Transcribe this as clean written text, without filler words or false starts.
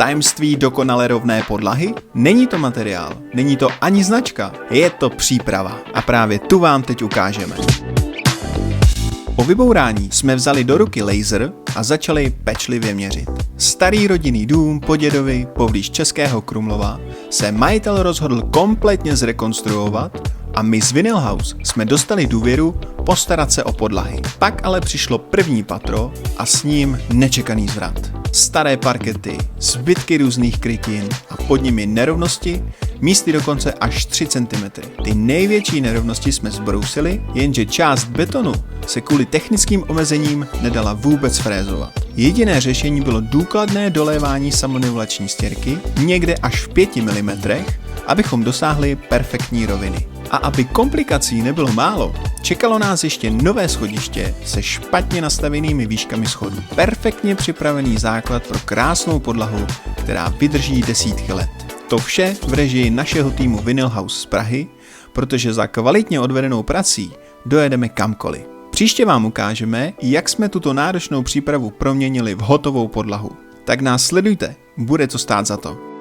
tajemství dokonale rovné podlahy? Není to materiál, není to ani značka, je to příprava. A právě tu vám teď ukážeme. Po vybourání jsme vzali do ruky laser a začali pečlivě měřit. Starý rodinný dům po dědovi poblíž Českého Krumlova se majitel rozhodl kompletně zrekonstruovat a my z Vinyl House jsme dostali důvěru postarat se o podlahy. Pak ale přišlo první patro a s ním nečekaný zvrat. Staré parkety, zbytky různých krytin a pod nimi nerovnosti, místy dokonce až 3 cm. Ty největší nerovnosti jsme zbrousili, jenže část betonu se kvůli technickým omezením nedala vůbec frézovat. Jediné řešení bylo důkladné dolévání samonivulační stěrky někde až v 5 mm, abychom dosáhli perfektní roviny. A aby komplikací nebylo málo, čekalo nás ještě nové schodiště se špatně nastavenými výškami schodů. Perfektně připravený základ pro krásnou podlahu, která vydrží desítky let. To vše v režii našeho týmu Vinyl House z Prahy, protože za kvalitně odvedenou prací dojedeme kamkoliv. Příště vám ukážeme, jak jsme tuto náročnou přípravu proměnili v hotovou podlahu. Tak nás sledujte, bude to stát za to.